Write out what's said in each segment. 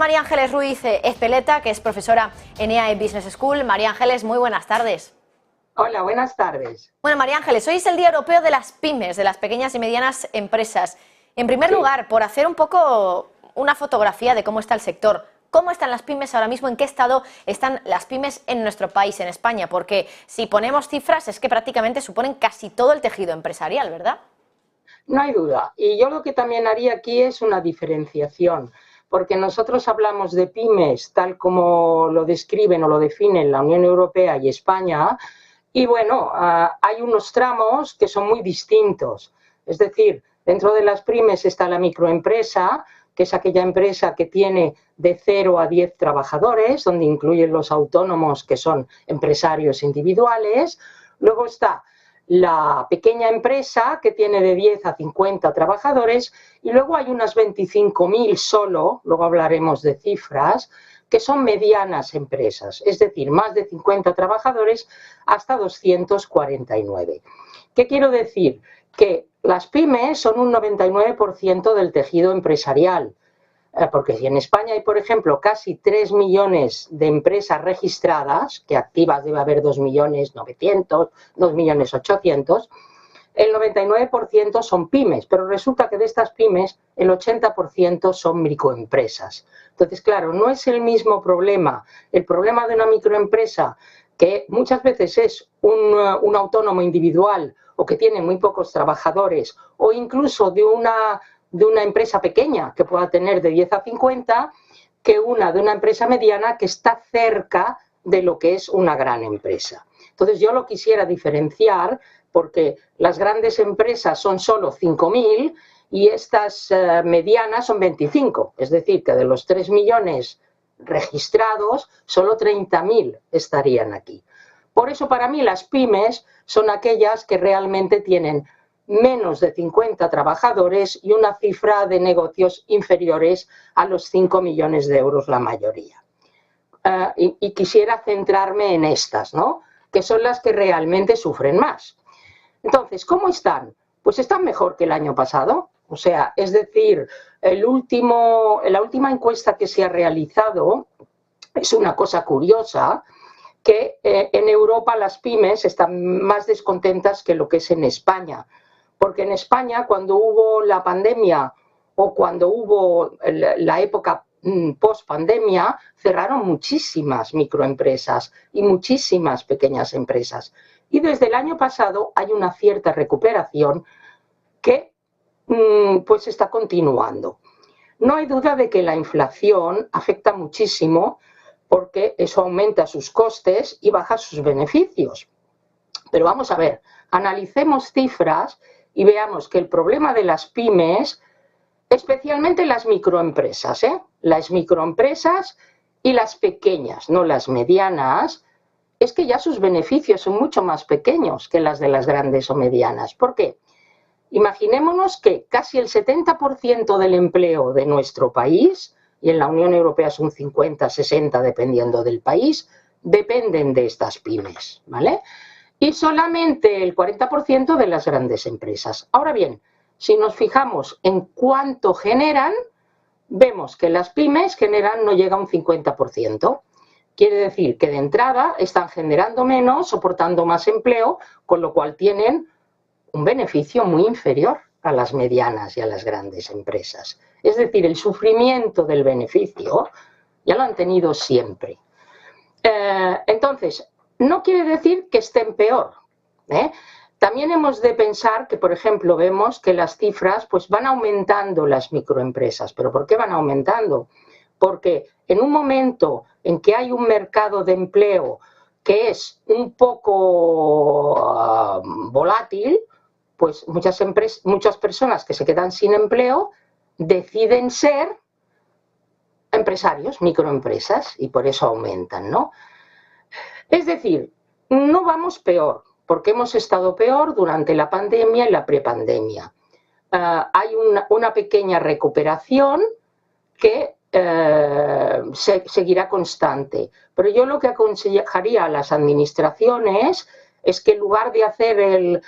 María Ángeles Ruiz Ezpeleta, que es profesora en EAE Business School. María Ángeles, muy buenas tardes. Hola, buenas tardes. Bueno, María Ángeles, hoy es el Día Europeo de las Pymes, de las pequeñas y medianas empresas. En primer lugar, por hacer un poco una fotografía de cómo está el sector, ¿cómo están las pymes ahora mismo? ¿En qué estado están las pymes en nuestro país, en España? Porque si ponemos cifras es que prácticamente suponen casi todo el tejido empresarial, ¿verdad? No hay duda. Y yo lo que también haría aquí es una diferenciación, porque nosotros hablamos de pymes tal como lo describen o lo definen la Unión Europea y España, y bueno, hay unos tramos que son muy distintos. Es decir, dentro de las pymes está la microempresa, que es aquella empresa que tiene de 0 a 10 trabajadores, donde incluyen los autónomos, que son empresarios individuales. Luego está la pequeña empresa, que tiene de 10 a 50 trabajadores, y luego hay unas 25.000 solo, luego hablaremos de cifras, que son medianas empresas, es decir, más de 50 trabajadores hasta 249. ¿Qué quiero decir? Que las pymes son un 99% del tejido empresarial, porque si en España hay, por ejemplo, casi 3 millones de empresas registradas, que activas debe haber 2.900.000, 2.800.000, el 99% son pymes, pero resulta que de estas pymes el 80% son microempresas. Entonces, claro, no es el mismo problema. El problema de una microempresa, que muchas veces es un autónomo individual o que tiene muy pocos trabajadores, o incluso de una empresa pequeña que pueda tener de 10 a 50, que de una empresa mediana que está cerca de lo que es una gran empresa. Entonces yo lo quisiera diferenciar, porque las grandes empresas son solo 5.000 y estas medianas son 25, es decir, que de los 3 millones registrados, solo 30.000 estarían aquí. Por eso para mí las pymes son aquellas que realmente tienen menos de 50 trabajadores y una cifra de negocios inferiores a los 5 millones de euros la mayoría. Y quisiera centrarme en estas, ¿no?, que son las que realmente sufren más. Entonces, ¿cómo están? Pues están mejor que el año pasado. O sea, es decir, la última encuesta que se ha realizado es una cosa curiosa, que en Europa las pymes están más descontentas que lo que es en España. Porque en España, cuando hubo la pandemia o cuando hubo la época post-pandemia, cerraron muchísimas microempresas y muchísimas pequeñas empresas. Y desde el año pasado hay una cierta recuperación que pues está continuando. No hay duda de que la inflación afecta muchísimo, porque eso aumenta sus costes y baja sus beneficios. Pero vamos a ver, analicemos cifras y veamos que el problema de las pymes, especialmente las microempresas, las microempresas y las pequeñas, no las medianas, es que ya sus beneficios son mucho más pequeños que las de las grandes o medianas. ¿Por qué? Imaginémonos que casi el 70% del empleo de nuestro país, y en la Unión Europea es un 50-60 dependiendo del país, dependen de estas pymes, ¿vale? Y solamente el 40% de las grandes empresas. Ahora bien, si nos fijamos en cuánto generan, vemos que las pymes generan no llega a un 50%. Quiere decir que de entrada están generando menos, soportando más empleo, con lo cual tienen un beneficio muy inferior a las medianas y a las grandes empresas. Es decir, el sufrimiento del beneficio ya lo han tenido siempre. Entonces, no quiere decir que estén peor. También hemos de pensar que, por ejemplo, vemos que las cifras pues van aumentando las microempresas. ¿Pero por qué van aumentando? Porque en un momento en que hay un mercado de empleo que es un poco volátil, pues muchas personas que se quedan sin empleo deciden ser empresarios, microempresas, y por eso aumentan, ¿no? Es decir, no vamos peor, porque hemos estado peor durante la pandemia y la prepandemia. Hay una pequeña recuperación que seguirá constante. Pero yo lo que aconsejaría a las administraciones es que en lugar de hacer el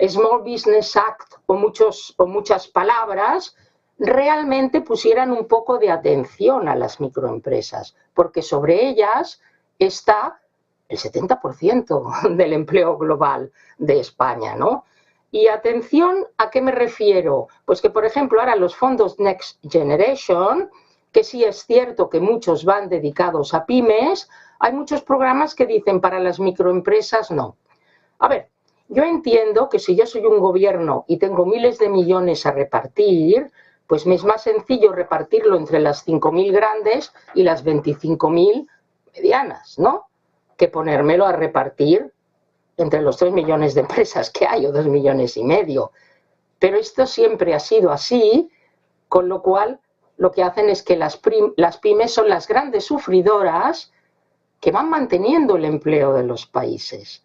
Small Business Act o muchas palabras, realmente pusieran un poco de atención a las microempresas, porque sobre ellas está el 70% del empleo global de España, ¿no? Y atención, ¿a qué me refiero? Pues que, por ejemplo, ahora los fondos Next Generation, que sí es cierto que muchos van dedicados a pymes, hay muchos programas que dicen para las microempresas no. A ver, yo entiendo que si yo soy un gobierno y tengo miles de millones a repartir, pues me es más sencillo repartirlo entre las 5.000 grandes y las 25.000 medianas, ¿no? Que ponérmelo a repartir entre los 3 millones de empresas que hay, o 2,5 millones. Pero esto siempre ha sido así, con lo cual lo que hacen es que las pymes son las grandes sufridoras que van manteniendo el empleo de los países.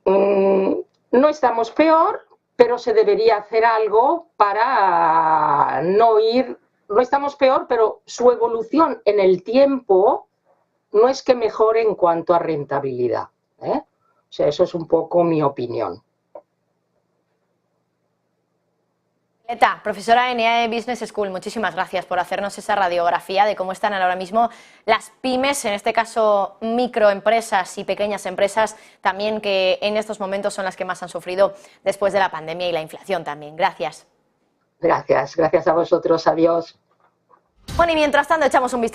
No estamos peor, pero se debería hacer algo para no ir... No estamos peor, pero su evolución en el tiempo no es que mejore en cuanto a rentabilidad, ¿eh? O sea, eso es un poco mi opinión. Violeta, profesora en EAE Business School, muchísimas gracias por hacernos esa radiografía de cómo están ahora mismo las pymes, en este caso microempresas y pequeñas empresas, también que en estos momentos son las que más han sufrido después de la pandemia y la inflación también. Gracias. Gracias a vosotros, adiós. Bueno, y mientras tanto echamos un vistazo